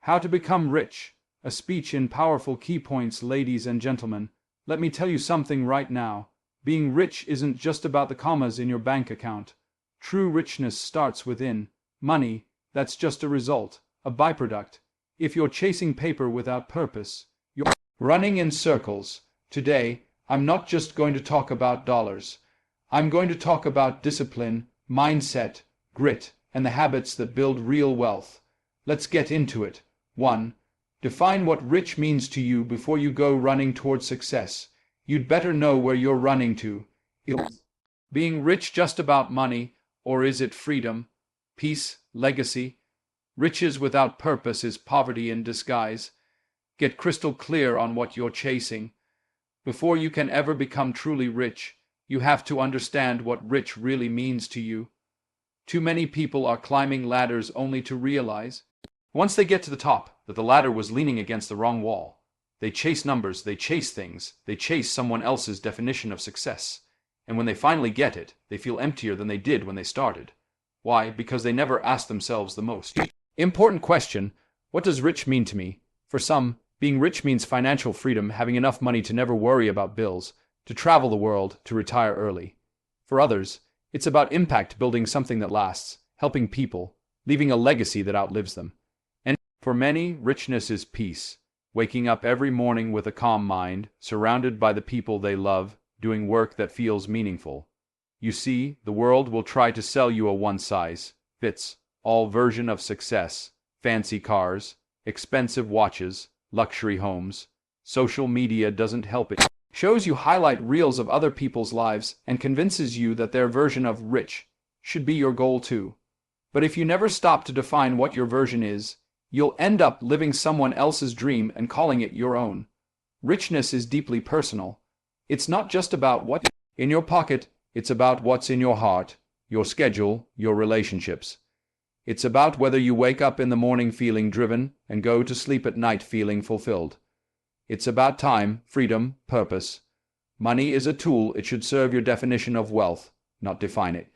How to Become Rich, a speech in powerful key points. Ladies and gentlemen, let me tell you something right now. Being rich isn't just about the commas in your bank account. True richness starts within. Money, that's just a result, a byproduct. If you're chasing paper without purpose, you're running in circles. Today, I'm not just going to talk about dollars. I'm going to talk about discipline, mindset, grit, and the habits that build real wealth. Let's get into it. 1. Define what rich means to you before you go running towards success. You'd better know where you're running to. Is being rich just about money, or is it freedom, peace, legacy? Riches without purpose is poverty in disguise. Get crystal clear on what you're chasing. Before you can ever become truly rich, you have to understand what rich really means to you. Too many people are climbing ladders only to realize, once they get to the top, that the ladder was leaning against the wrong wall. They chase numbers, they chase things, they chase someone else's definition of success. And when they finally get it, they feel emptier than they did when they started. Why? Because they never asked themselves the most important question: what does rich mean to me? For some, being rich means financial freedom, having enough money to never worry about bills, to travel the world, to retire early. For others, it's about impact, building something that lasts, helping people, leaving a legacy that outlives them. And for many, richness is peace, waking up every morning with a calm mind, surrounded by the people they love, doing work that feels meaningful. You see, the world will try to sell you a one-size-fits-all version of success: fancy cars, expensive watches, luxury homes. Social media doesn't help it. Shows you highlight reels of other people's lives and convinces you that their version of rich should be your goal too. But if you never stop to define what your version is, you'll end up living someone else's dream and calling it your own. Richness is deeply personal. It's not just about what's in your pocket, it's about what's in your heart, your schedule, your relationships. It's about whether you wake up in the morning feeling driven and go to sleep at night feeling fulfilled. It's about time, freedom, purpose. Money is a tool. It should serve your definition of wealth, not define it.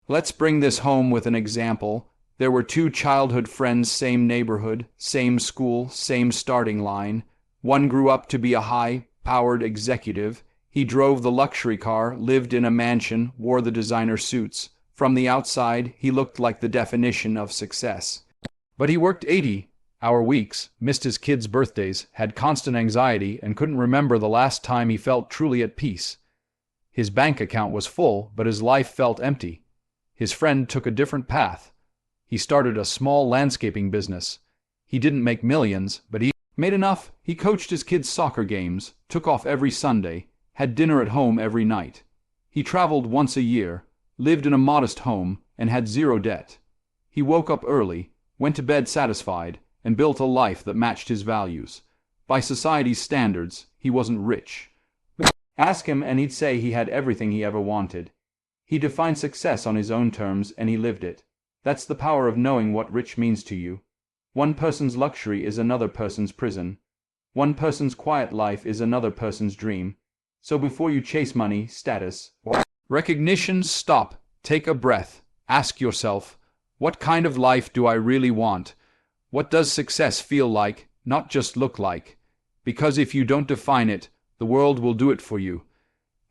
Let's bring this home with an example. There were two childhood friends, same neighborhood, same school, same starting line. One grew up to be a high-powered executive. He drove the luxury car, lived in a mansion, wore the designer suits. From the outside, he looked like the definition of success. But he worked 80-hour weeks, missed his kids' birthdays, had constant anxiety, and couldn't remember the last time he felt truly at peace. His bank account was full, but his life felt empty. His friend took a different path. He started a small landscaping business. He didn't make millions, but he made enough. He coached his kids' soccer games, took off every Sunday, had dinner at home every night. He traveled once a year, lived in a modest home, and had zero debt. He woke up early, went to bed satisfied, and built a life that matched his values. By society's standards, he wasn't rich. But ask him and he'd say he had everything he ever wanted. He defined success on his own terms and he lived it. That's the power of knowing what rich means to you. One person's luxury is another person's prison. One person's quiet life is another person's dream. So before you chase money, status, or recognition, stop, take a breath, ask yourself, what kind of life do I really want? What does success feel like, not just look like? Because if you don't define it, the world will do it for you.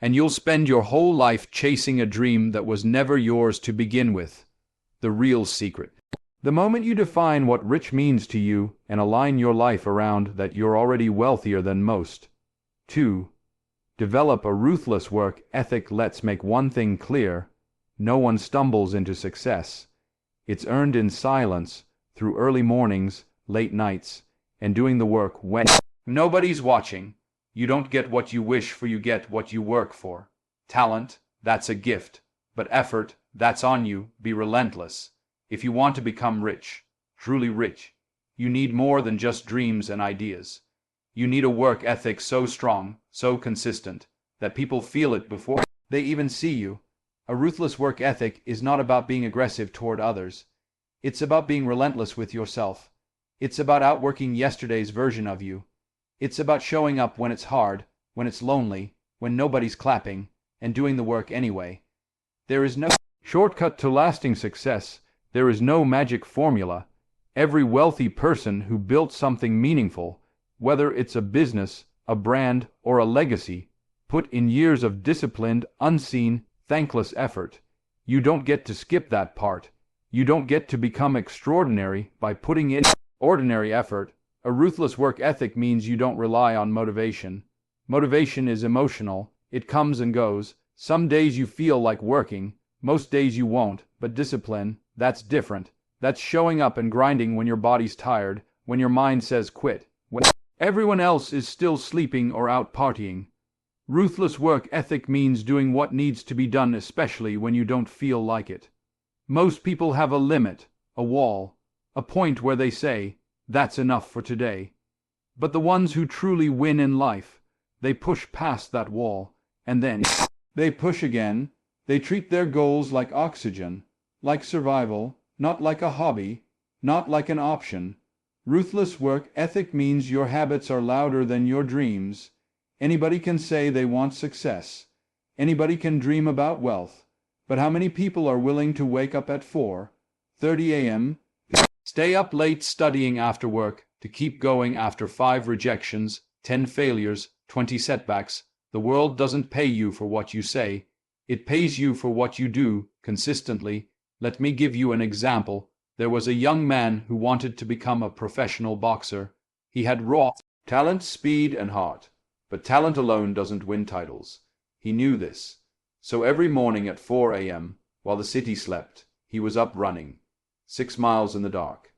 And you'll spend your whole life chasing a dream that was never yours to begin with. The real secret. The moment you define what rich means to you and align your life around that, you're already wealthier than most. 2. Develop a ruthless work ethic. Let's make one thing clear. No one stumbles into success. It's earned in silence, through early mornings, late nights, and doing the work when nobody's watching. You don't get what you wish for, you get what you work for. Talent, that's a gift. But effort, that's on you. Be relentless. If you want to become rich, truly rich, you need more than just dreams and ideas. You need a work ethic so strong, so consistent, that people feel it before they even see you. A ruthless work ethic is not about being aggressive toward others. It's about being relentless with yourself. It's about outworking yesterday's version of you. It's about showing up when it's hard, when it's lonely, when nobody's clapping, and doing the work anyway. There is no shortcut to lasting success. There is no magic formula. Every wealthy person who built something meaningful, whether it's a business, a brand, or a legacy, put in years of disciplined, unseen, thankless effort. You don't get to skip that part. You don't get to become extraordinary by putting in ordinary effort. A ruthless work ethic means you don't rely on motivation. Motivation is emotional. It comes and goes. Some days you feel like working. Most days you won't. But discipline, that's different. That's showing up and grinding when your body's tired, when your mind says quit, when everyone else is still sleeping or out partying. Ruthless work ethic means doing what needs to be done, especially when you don't feel like it. Most people have a limit, a wall, a point where they say, "That's enough for today." But the ones who truly win in life, they push past that wall, and then they push again. They treat their goals like oxygen, like survival, not like a hobby, not like an option. Ruthless work ethic means your habits are louder than your dreams. Anybody can say they want success. Anybody can dream about wealth. But how many people are willing to wake up at 4:30 a.m., stay up late studying after work, to keep going after 5 rejections, 10 failures, 20 setbacks? The world doesn't pay you for what you say. It pays you for what you do, consistently. Let me give you an example. There was a young man who wanted to become a professional boxer. He had raw talent, speed, and heart. But talent alone doesn't win titles. He knew this. So every morning at 4 a.m., while the city slept, he was up running, 6 miles in the dark.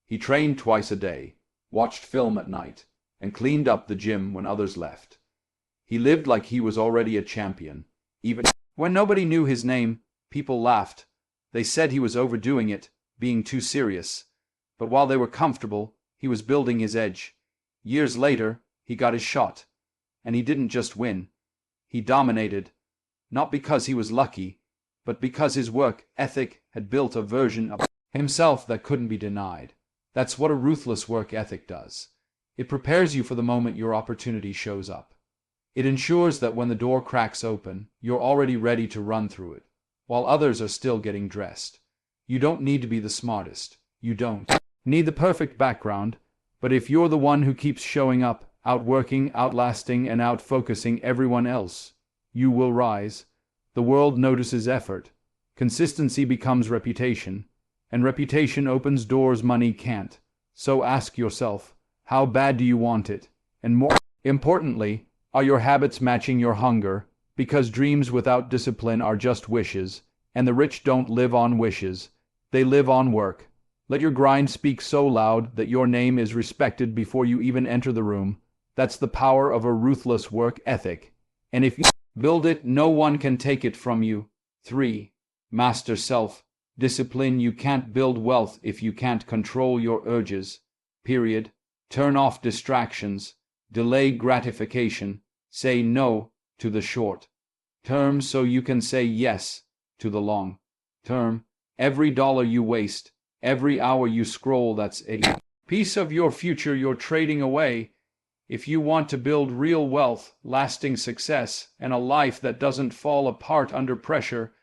He trained twice a day, watched film at night, and cleaned up the gym when others left. He lived like he was already a champion. Even when nobody knew his name, people laughed. They said he was overdoing it, being too serious. But while they were comfortable, he was building his edge. Years later, he got his shot. And he didn't just win. He dominated. Not because he was lucky, but because his work ethic had built a version of himself that couldn't be denied. That's what a ruthless work ethic does. It prepares you for the moment your opportunity shows up. It ensures that when the door cracks open, you're already ready to run through it, while others are still getting dressed. You don't need to be the smartest. You don't need the perfect background. But if you're the one who keeps showing up, outworking, outlasting, and outfocusing everyone else, you will rise. The world notices effort. Consistency becomes reputation. And reputation opens doors money can't. So ask yourself, how bad do you want it? And more importantly, are your habits matching your hunger? Because dreams without discipline are just wishes, and the rich don't live on wishes. They live on work. Let your grind speak so loud that your name is respected before you even enter the room. That's the power of a ruthless work ethic. And if you build it, no one can take it from you. 3. Master self. Discipline. You can't build wealth if you can't control your urges. Period. Turn off distractions. Delay gratification. Say no to the short term so you can say yes to the long term. Every dollar you waste, every hour you scroll, that's a piece of your future you're trading away. If you want to build real wealth, lasting success, and a life that doesn't fall apart under pressure,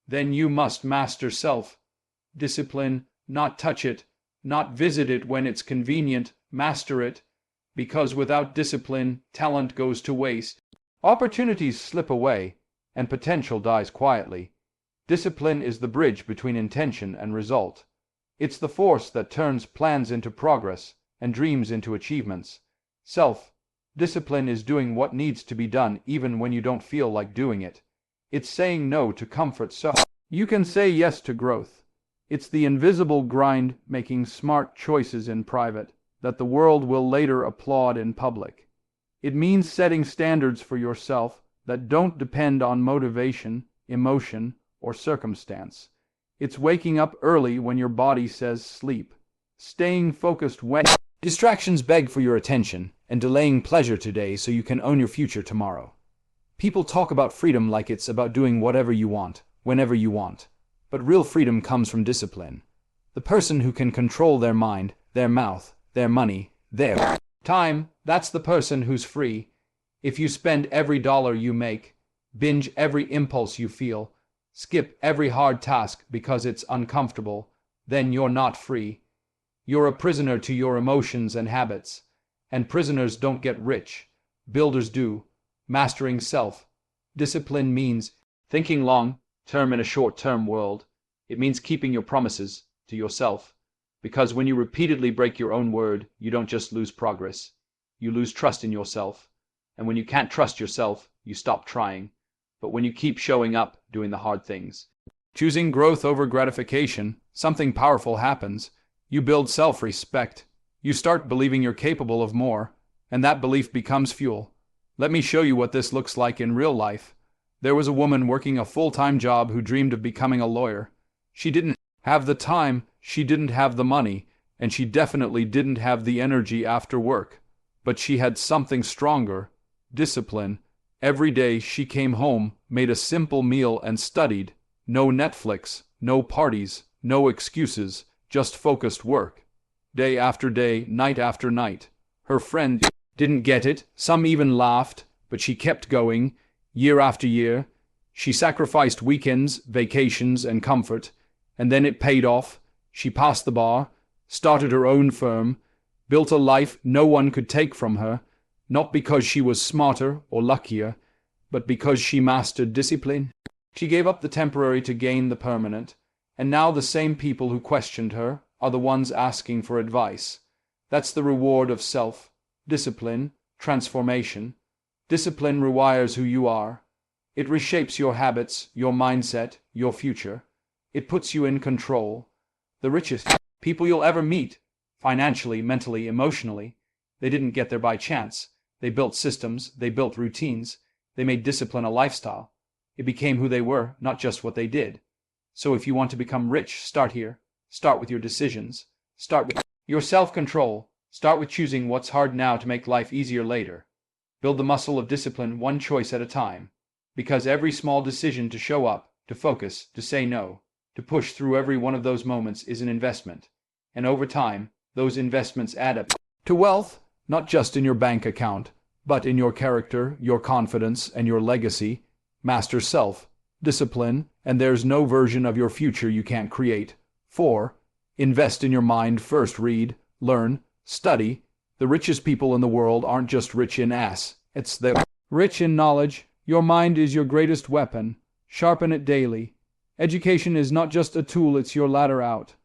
then you must master self. Discipline, not touch it, not visit it when it's convenient, master it. Because without discipline, talent goes to waste. Opportunities slip away, and potential dies quietly. Discipline is the bridge between intention and result. It's the force that turns plans into progress and dreams into achievements. Self-discipline is doing what needs to be done even when you don't feel like doing it. It's saying no to comfort so you can say yes to growth. It's the invisible grind, making smart choices in private that the world will later applaud in public. It means setting standards for yourself that don't depend on motivation, emotion, or circumstance. It's waking up early when your body says sleep, staying focused when distractions beg for your attention, and delaying pleasure today so you can own your future tomorrow. People talk about freedom like it's about doing whatever you want, whenever you want. But real freedom comes from discipline. The person who can control their mind, their mouth, their money, their time, that's the person who's free. If you spend every dollar you make, binge every impulse you feel, skip every hard task because it's uncomfortable, then you're not free. You're a prisoner to your emotions and habits. And prisoners don't get rich. Builders do. Mastering self. Discipline means thinking long-term in a short-term world. It means keeping your promises to yourself. Because when you repeatedly break your own word, you don't just lose progress. You lose trust in yourself. And when you can't trust yourself, you stop trying. But when you keep showing up, doing the hard things, choosing growth over gratification, something powerful happens. You build self-respect. You start believing you're capable of more, and that belief becomes fuel. Let me show you what this looks like in real life. There was a woman working a full-time job who dreamed of becoming a lawyer. She didn't have the time, she didn't have the money, and she definitely didn't have the energy after work. But she had something stronger: discipline. Every day she came home, made a simple meal, and studied. No Netflix, no parties, no excuses, just focused work. Day after day, night after night. Her friend didn't get it, some even laughed, but she kept going, year after year. She sacrificed weekends, vacations, and comfort, and then it paid off. She passed the bar, started her own firm, built a life no one could take from her, not because she was smarter or luckier, but because she mastered discipline. She gave up the temporary to gain the permanent, and now the same people who questioned her are the ones asking for advice. That's the reward of self-discipline, transformation. Discipline rewires who you are. It reshapes your habits, your mindset, your future. It puts you in control. The richest people you'll ever meet, financially, mentally, emotionally, they didn't get there by chance. They built systems, they built routines, they made discipline a lifestyle. It became who they were, not just what they did. So if you want to become rich, start here. Start with your decisions. Start with your self-control. Start with choosing what's hard now to make life easier later. Build the muscle of discipline one choice at a time. Because every small decision to show up, to focus, to say no, to push through every one of those moments is an investment. And over time, those investments add up to wealth, not just in your bank account, but in your character, your confidence, and your legacy. Master self, discipline, and there's no version of your future you can't create. 4. Invest in your mind first. Read, learn, study. The richest people in the world aren't just rich in assets, they're rich in knowledge. Your mind is your greatest weapon. Sharpen it daily. Education is not just a tool, it's your ladder out.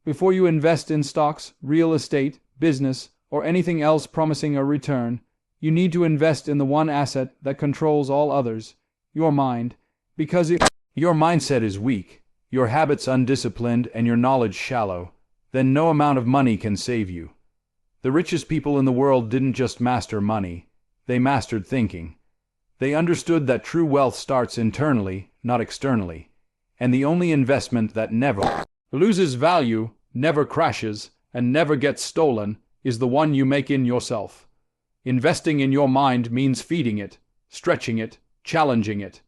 Before you invest in stocks, real estate, business, or anything else promising a return, you need to invest in the one asset that controls all others, your mind. Because if your mindset is weak, your habits undisciplined, and your knowledge shallow, then no amount of money can save you. The richest people in the world didn't just master money, they mastered thinking. They understood that true wealth starts internally, not externally, and the only investment that never loses value, never crashes, and never gets stolen is the one you make in yourself. Investing in your mind means feeding it, stretching it, challenging it.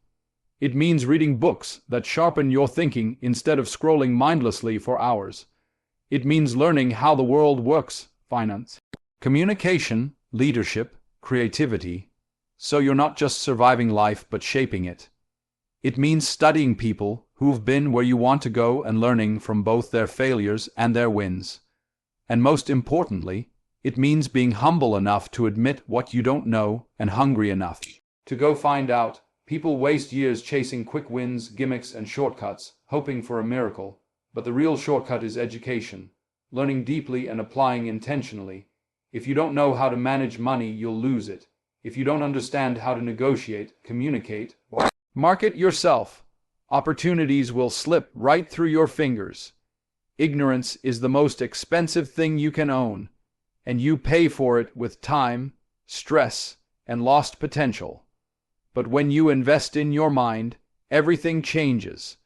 It means reading books that sharpen your thinking instead of scrolling mindlessly for hours. It means learning how the world works, finance, communication, leadership, creativity, so you're not just surviving life but shaping it. It means studying people who've been where you want to go and learning from both their failures and their wins. And most importantly, it means being humble enough to admit what you don't know and hungry enough to go find out. People waste years chasing quick wins, gimmicks, and shortcuts, hoping for a miracle. But the real shortcut is education, learning deeply and applying intentionally. If you don't know how to manage money, you'll lose it. If you don't understand how to negotiate, communicate, or market yourself, opportunities will slip right through your fingers. Ignorance is the most expensive thing you can own, and you pay for it with time, stress, and lost potential. But when you invest in your mind, everything changes.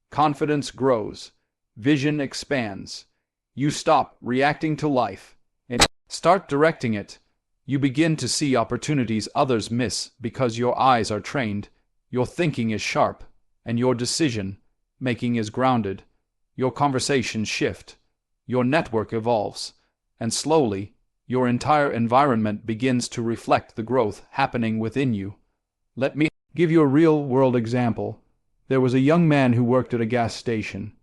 Confidence grows. Vision expands. You stop reacting to life and start directing it. You begin to see opportunities others miss because your eyes are trained, your thinking is sharp, and your decision-making is grounded. Your conversations shift, your network evolves, and slowly, your entire environment begins to reflect the growth happening within you. Let me give you a real-world example. There was a young man who worked at a gas station.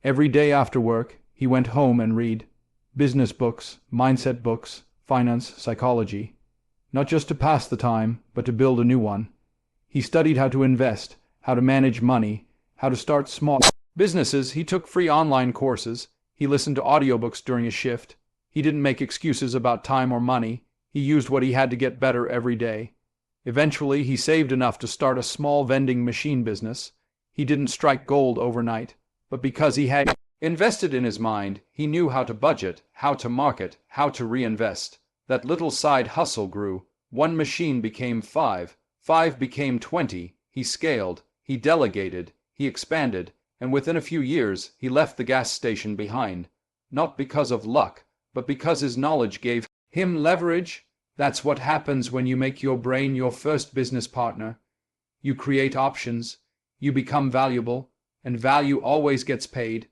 Every day after work, he went home and read business books, mindset books, finance, psychology. Not just to pass the time, but to build a new one. He studied how to invest, how to manage money, how to start small businesses. He took free online courses. He listened to audiobooks during a shift. He didn't make excuses about time or money. He used what he had to get better every day. Eventually, he saved enough to start a small vending machine business. He didn't strike gold overnight, but because he had invested in his mind, he knew how to budget, how to market, how to reinvest. That little side hustle grew. One machine became 5, 5 became 20. He scaled, he delegated, he expanded, and within a few years, he left the gas station behind. Not because of luck, but because his knowledge gave him leverage. That's what happens when you make your brain your first business partner. You create options, you become valuable, and value always gets paid.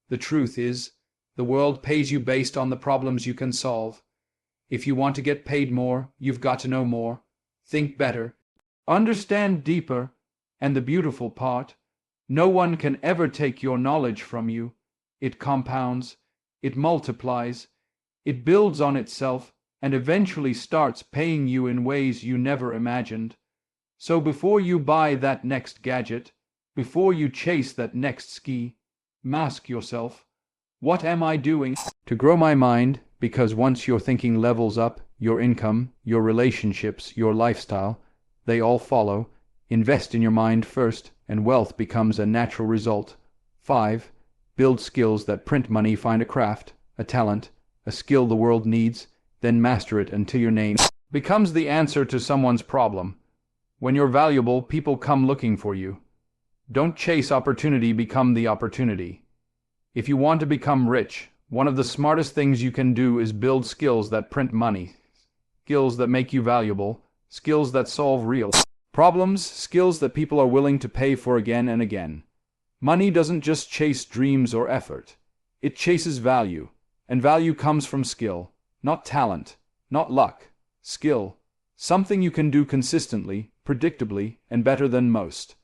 The truth is, the world pays you based on the problems you can solve. If you want to get paid more, you've got to know more, think better, understand deeper, and the beautiful part, no one can ever take your knowledge from you. It compounds, it multiplies, it builds on itself, and eventually starts paying you in ways you never imagined. So before you buy that next gadget, before you chase that next ski, ask yourself, what am I doing to grow my mind? Because once your thinking levels up, your income, your relationships, your lifestyle, they all follow. Invest in your mind first, and wealth becomes a natural result. 5. Build skills that print money. Find a craft, a talent, a skill the world needs, then master it until your name becomes the answer to someone's problem. When you're valuable, people come looking for you. Don't chase opportunity, become the opportunity. If you want to become rich, one of the smartest things you can do is build skills that print money. Skills that make you valuable, skills that solve real problems, skills that people are willing to pay for again and again. Money doesn't just chase dreams or effort. It chases value, and value comes from skill. Not talent, not luck, skill. Something you can do consistently, predictably, and better than most.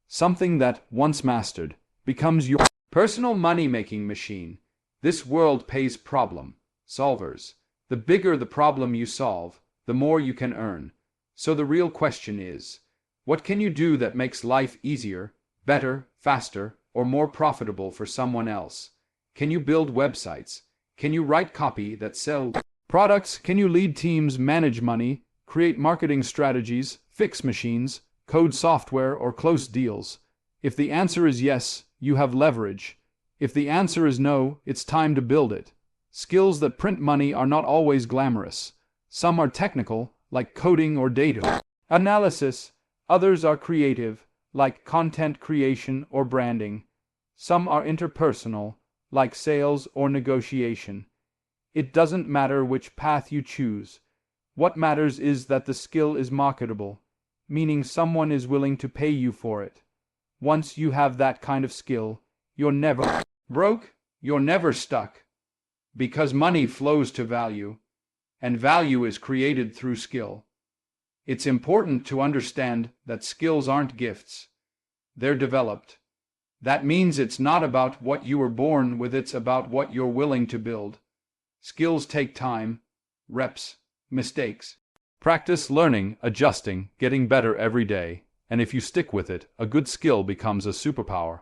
Something that, once mastered, becomes your personal money-making machine. This world pays problem solvers. The bigger the problem you solve, the more you can earn. So the real question is, what can you do that makes life easier, better, faster, or more profitable for someone else? Can you build websites? Can you write copy that sells products? Can you lead teams, manage money, create marketing strategies, fix machines, code software, or close deals? If the answer is yes, you have leverage. If the answer is no, it's time to build it. Skills that print money are not always glamorous. Some are technical, like coding or data analysis. Others are creative, like content creation or branding. Some are interpersonal, like sales or negotiation. It doesn't matter which path you choose. What matters is that the skill is marketable, meaning someone is willing to pay you for it. Once you have that kind of skill, you're never broke, you're never stuck. Because money flows to value, and value is created through skill. It's important to understand that skills aren't gifts. They're developed. That means it's not about what you were born with, it's about what you're willing to build. Skills take time, reps, mistakes, practice, learning, adjusting, getting better every day. And if you stick with it, a good skill becomes a superpower.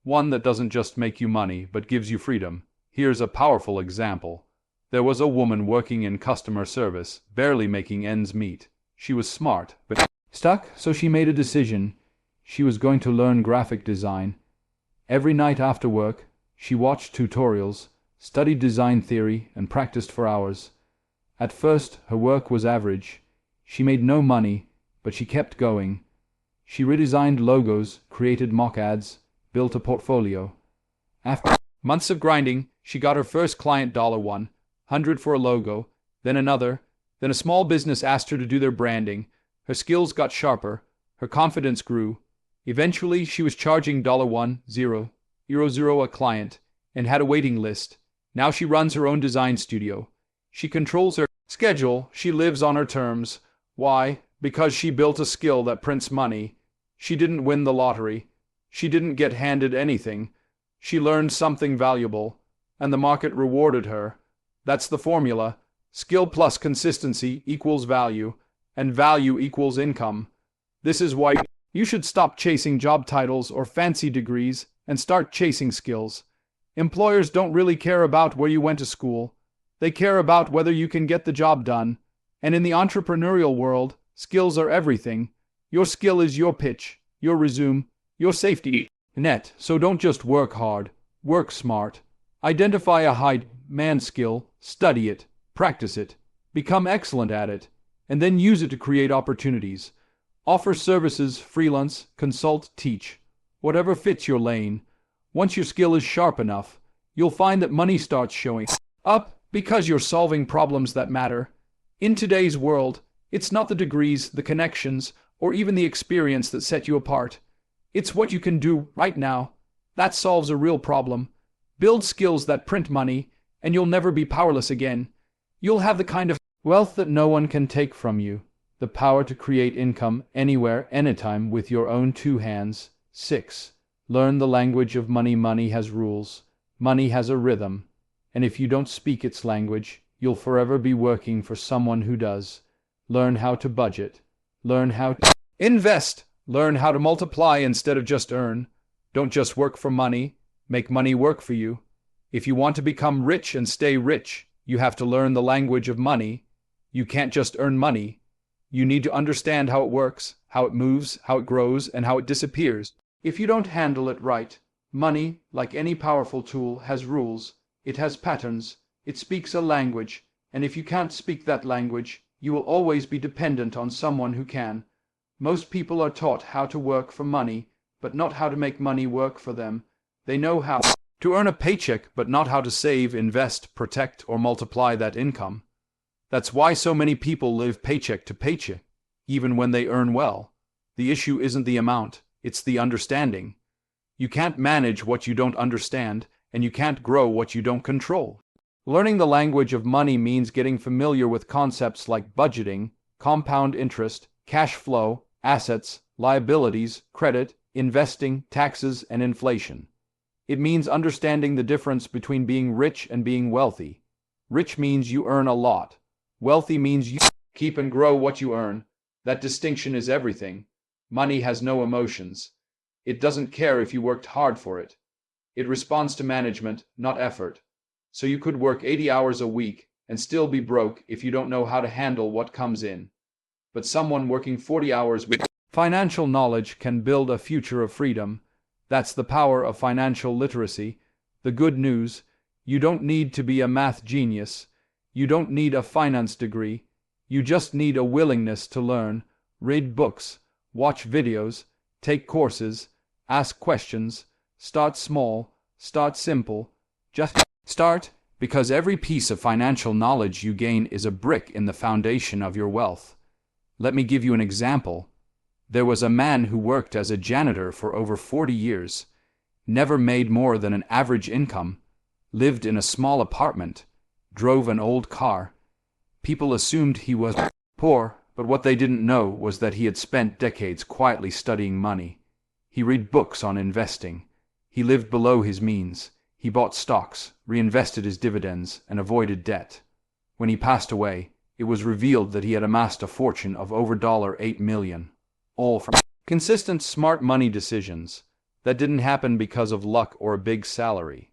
One that doesn't just make you money, but gives you freedom. Here's a powerful example. There was a woman working in customer service, barely making ends meet. She was smart, but stuck, so she made a decision. She was going to learn graphic design. Every night after work, she watched tutorials, studied design theory, and practiced for hours. At first, her work was average. She made no money, but she kept going. She redesigned logos, created mock ads, built a portfolio. After months of grinding, she got her first client, $100 for a logo, then another. Then a small business asked her to do their branding. Her skills got sharper. Her confidence grew. Eventually, she was charging $100 a client and had a waiting list. Now she runs her own design studio. She controls her schedule. She lives on her terms. Why? Because she built a skill that prints money. She didn't win the lottery. She didn't get handed anything. She learned something valuable, and the market rewarded her. That's the formula. Skill plus consistency equals value, and value equals income. This is why you should stop chasing job titles or fancy degrees and start chasing skills. Employers don't really care about where you went to school. They care about whether you can get the job done. And in the entrepreneurial world, skills are everything. Your skill is your pitch, your resume, your safety net. So don't just work hard, work smart. Identify a high-demand skill, study it, practice it, become excellent at it, and then use it to create opportunities. Offer services, freelance, consult, teach, whatever fits your lane. Once your skill is sharp enough, you'll find that money starts showing up because you're solving problems that matter. In today's world, it's not the degrees, the connections, or even the experience that set you apart. It's what you can do right now. That solves a real problem. Build skills that print money, and you'll never be powerless again. You'll have the kind of wealth that no one can take from you. The power to create income anywhere, anytime with your own two hands. 6. Learn the language of money. Money has rules. Money has a rhythm. And if you don't speak its language, you'll forever be working for someone who does. Learn how to budget. Learn how to invest. Learn how to multiply instead of just earn. Don't just work for money. Make money work for you. If you want to become rich and stay rich, you have to learn the language of money. You can't just earn money. You need to understand how it works, how it moves, how it grows, and how it disappears. If you don't handle it right, money, like any powerful tool, has rules. It has patterns. It speaks a language. And if you can't speak that language, you will always be dependent on someone who can. Most people are taught how to work for money, but not how to make money work for them. They know how to earn a paycheck, but not how to save, invest, protect, or multiply that income. That's why so many people live paycheck to paycheck, even when they earn well. The issue isn't the amount, it's the understanding. You can't manage what you don't understand, and you can't grow what you don't control. Learning the language of money means getting familiar with concepts like budgeting, compound interest, cash flow, assets, liabilities, credit, investing, taxes, and inflation. It means understanding the difference between being rich and being wealthy. Rich means you earn a lot. Wealthy means you keep and grow what you earn. That distinction is everything. Money has no emotions. It doesn't care if you worked hard for it. It responds to management, not effort. So you could work 80 hours a week and still be broke if you don't know how to handle what comes in. But someone working 40 hours with financial knowledge can build a future of freedom. That's the power of financial literacy. The good news, you don't need to be a math genius. You don't need a finance degree. You just need a willingness to learn, read books, watch videos, take courses, ask questions, start small, start simple. Just start, because every piece of financial knowledge you gain is a brick in the foundation of your wealth. Let me give you an example. There was a man who worked as a janitor for over 40 years, never made more than an average income, lived in a small apartment, drove an old car. People assumed he was poor, but what they didn't know was that he had spent decades quietly studying money. He read books on investing. He lived below his means. He bought stocks, reinvested his dividends, and avoided debt. When he passed away, it was revealed that he had amassed a fortune of over $8 million. All from consistent smart money decisions. That didn't happen because of luck or a big salary.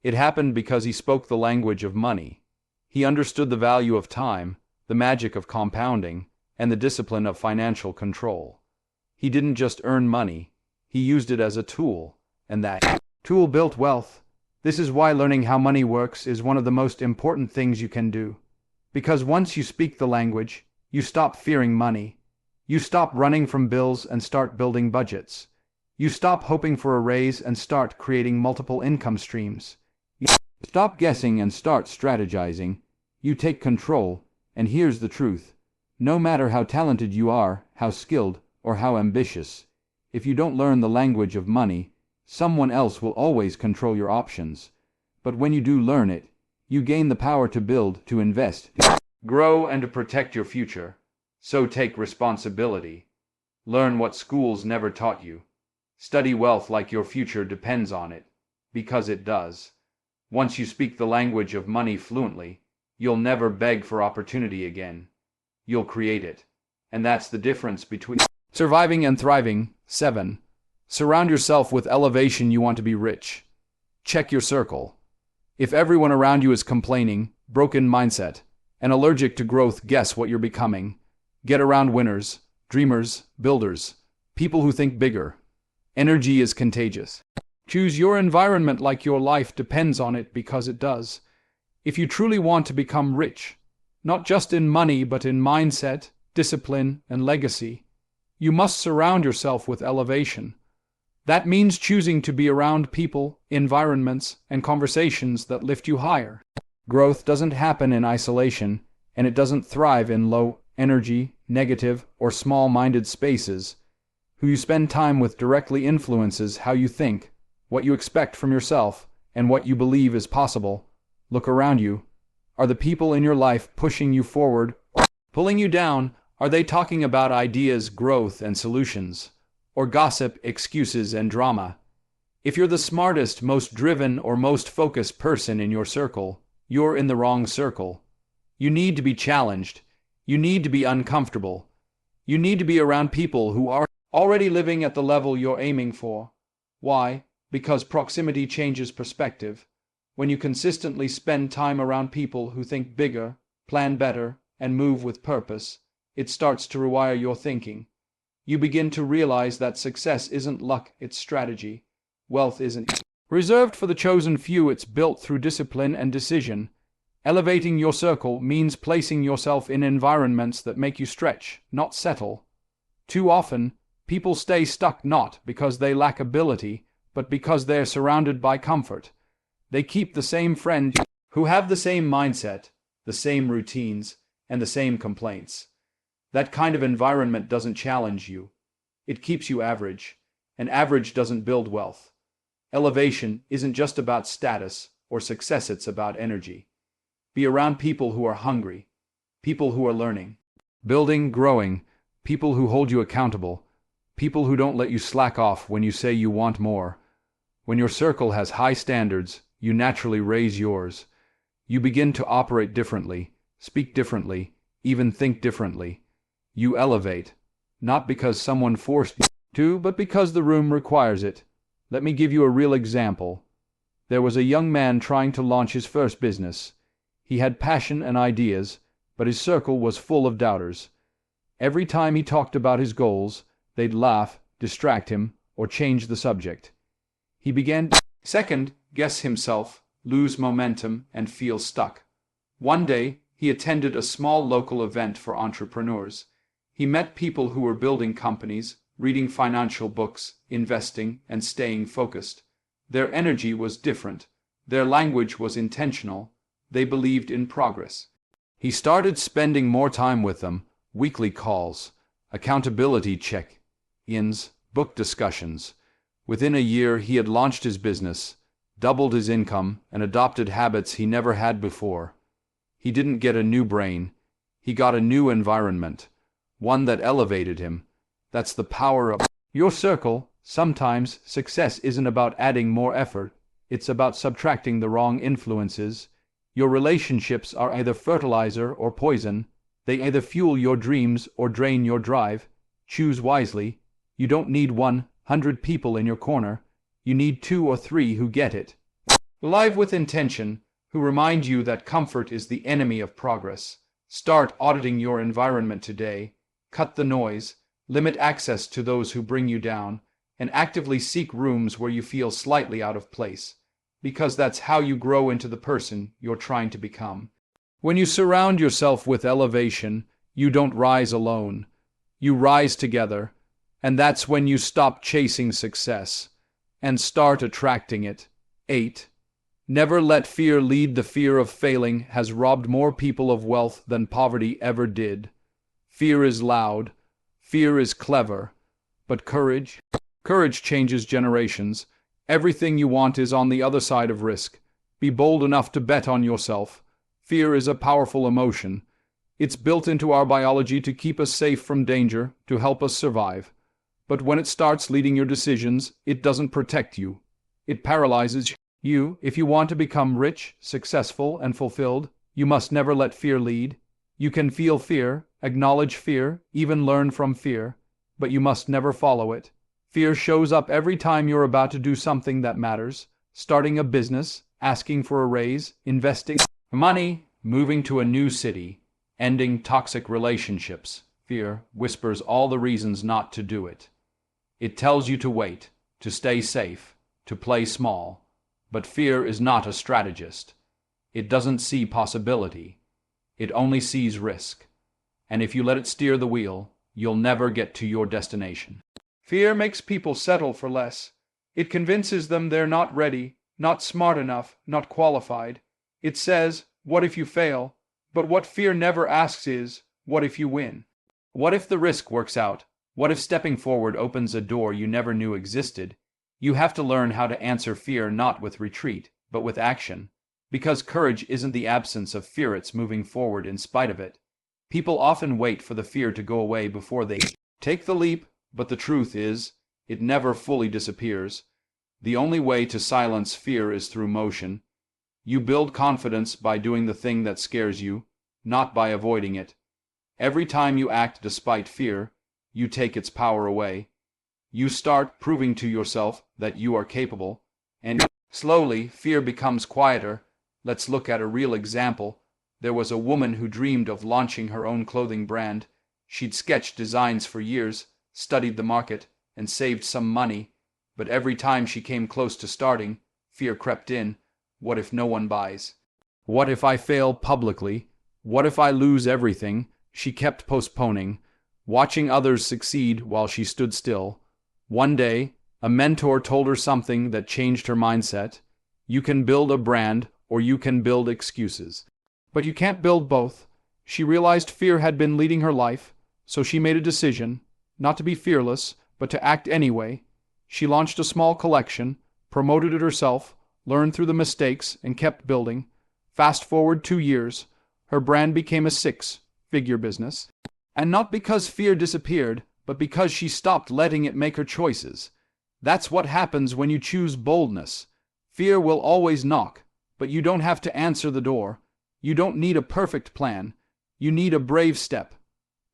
It happened because he spoke the language of money. He understood the value of time, the magic of compounding, and the discipline of financial control. He didn't just earn money, he used it as a tool, and that tool built wealth. This is why learning how money works is one of the most important things you can do. Because once you speak the language, you stop fearing money. You stop running from bills and start building budgets. You stop hoping for a raise and start creating multiple income streams. You stop guessing and start strategizing. You take control, and here's the truth. No matter how talented you are, how skilled, or how ambitious, if you don't learn the language of money, someone else will always control your options. But when you do learn it, you gain the power to build, to invest, to grow, and to protect your future. So take responsibility. Learn what schools never taught you. Study wealth like your future depends on it, because it does. Once you speak the language of money fluently, You'll never beg for opportunity again. You'll create it. And that's the difference between surviving and thriving. 7. Surround yourself with elevation. You want to be rich. Check your circle. If everyone around you is complaining, broken mindset, and allergic to growth, guess what you're becoming? Get around winners, dreamers, builders, people who think bigger. Energy is contagious. Choose your environment like your life depends on it, because it does. If you truly want to become rich, not just in money but in mindset, discipline, and legacy, you must surround yourself with elevation. That means choosing to be around people, environments, and conversations that lift you higher. Growth doesn't happen in isolation, and it doesn't thrive in low-energy, negative, or small-minded spaces. Who you spend time with directly influences how you think, what you expect from yourself, and what you believe is possible. Look around you. Are the people in your life pushing you forward or pulling you down? Are they talking about ideas, growth, and solutions? Or gossip, excuses, and drama? If you're the smartest, most driven, or most focused person in your circle, you're in the wrong circle. You need to be challenged. You need to be uncomfortable. You need to be around people who are already living at the level you're aiming for. Why? Because proximity changes perspective. When you consistently spend time around people who think bigger, plan better, and move with purpose, it starts to rewire your thinking. You begin to realize that success isn't luck, it's strategy. Wealth isn't reserved for the chosen few, it's built through discipline and decision. Elevating your circle means placing yourself in environments that make you stretch, not settle. Too often, people stay stuck not because they lack ability, but because they're surrounded by comfort. They keep the same friends who have the same mindset, the same routines, and the same complaints. That kind of environment doesn't challenge you. It keeps you average, and average doesn't build wealth. Elevation isn't just about status or success, it's about energy. Be around people who are hungry, people who are learning, building, growing, people who hold you accountable, people who don't let you slack off when you say you want more. When your circle has high standards, you naturally raise yours. You begin to operate differently, speak differently, even think differently. You elevate, not because someone forced you to, but because the room requires it. Let me give you a real example. There was a young man trying to launch his first business. He had passion and ideas, but his circle was full of doubters. Every time he talked about his goals, they'd laugh, distract him, or change the subject. He began to second-guess himself, lose momentum, and feel stuck. One day, he attended a small local event for entrepreneurs. He met people who were building companies, reading financial books, investing, and staying focused. Their energy was different. Their language was intentional. They believed in progress. He started spending more time with them, weekly calls, accountability check-ins, book discussions. Within a year, he had launched his business, doubled his income, and adopted habits he never had before. He didn't get a new brain. He got a new environment, one that elevated him. That's the power of your circle. Sometimes success isn't about adding more effort. It's about subtracting the wrong influences. Your relationships are either fertilizer or poison. They either fuel your dreams or drain your drive. Choose wisely. You don't need 100 people in your corner. You need 2 or 3 who get it. Live with intention, who remind you that comfort is the enemy of progress. Start auditing your environment today. Cut the noise. Limit access to those who bring you down. And actively seek rooms where you feel slightly out of place. Because that's how you grow into the person you're trying to become. When you surround yourself with elevation, you don't rise alone. You rise together. And that's when you stop chasing success and start attracting it. 8. Never let fear lead. The fear of failing has robbed more people of wealth than poverty ever did. Fear is loud. Fear is clever. But courage changes generations. Everything you want is on the other side of risk. Be bold enough to bet on yourself. Fear is a powerful emotion. It's built into our biology to keep us safe from danger, to help us survive. But when it starts leading your decisions, it doesn't protect you. It paralyzes you. If you want to become rich, successful, and fulfilled, You must never let fear lead. You can feel fear, acknowledge fear, even learn from fear, but you must never follow it. Fear shows up every time you're about to do something that matters, starting a business, asking for a raise, investing money, moving to a new city, ending toxic relationships. Fear whispers all the reasons not to do it. It tells you to wait, to stay safe, to play small. But fear is not a strategist. It doesn't see possibility. It only sees risk. And if you let it steer the wheel, you'll never get to your destination. Fear makes people settle for less. It convinces them they're not ready, not smart enough, not qualified. It says, what if you fail? But what fear never asks is, what if you win? What if the risk works out? What if stepping forward opens a door you never knew existed? You have to learn how to answer fear not with retreat, but with action. Because courage isn't the absence of fear, it's moving forward in spite of it. People often wait for the fear to go away before they take the leap, but the truth is, it never fully disappears. The only way to silence fear is through motion. You build confidence by doing the thing that scares you, not by avoiding it. Every time you act despite fear, you take its power away. You start proving to yourself that you are capable, and slowly fear becomes quieter. Let's look at a real example. There was a woman who dreamed of launching her own clothing brand. She'd sketched designs for years, studied the market, and saved some money. But every time she came close to starting, fear crept in. What if no one buys? What if I fail publicly? What if I lose everything? She kept postponing, watching others succeed while she stood still. One day, a mentor told her something that changed her mindset. You can build a brand, or you can build excuses. But you can't build both. She realized fear had been leading her life, so she made a decision, not to be fearless, but to act anyway. She launched a small collection, promoted it herself, learned through the mistakes, and kept building. Fast forward 2 years, her brand became a 6-figure business. And not because fear disappeared, but because she stopped letting it make her choices. That's what happens when you choose boldness. Fear will always knock, but you don't have to answer the door. You don't need a perfect plan. You need a brave step.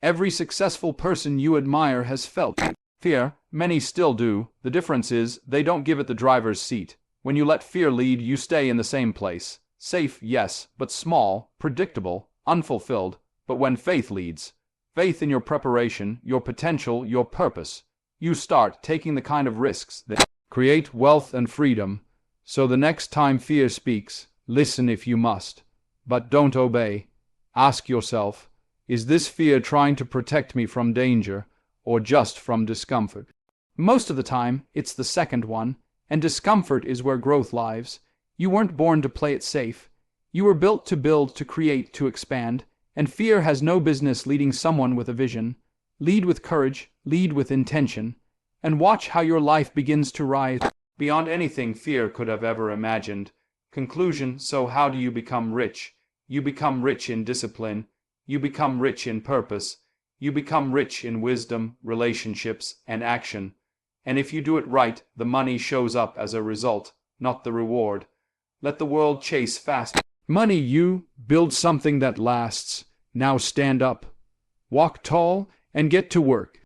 Every successful person you admire has felt fear. Many still do. The difference is they don't give it the driver's seat. When you let fear lead, you stay in the same place. Safe, yes, but small, predictable, unfulfilled. But when faith leads, faith in your preparation, your potential, your purpose, you start taking the kind of risks that create wealth and freedom. So the next time fear speaks, listen if you must, but don't obey. Ask yourself, is this fear trying to protect me from danger, or just from discomfort? Most of the time, it's the second one, and discomfort is where growth lies. You weren't born to play it safe. You were built to build, to create, to expand, and fear has no business leading someone with a vision. Lead with courage, lead with intention, and watch how your life begins to rise beyond anything fear could have ever imagined. Conclusion: so how do you become rich? You become rich in discipline. You become rich in purpose. You become rich in wisdom, relationships, and action. And if you do it right, the money shows up as a result, not the reward. Let the world chase fast money. You build something that lasts. Now stand up, walk tall, and get to work.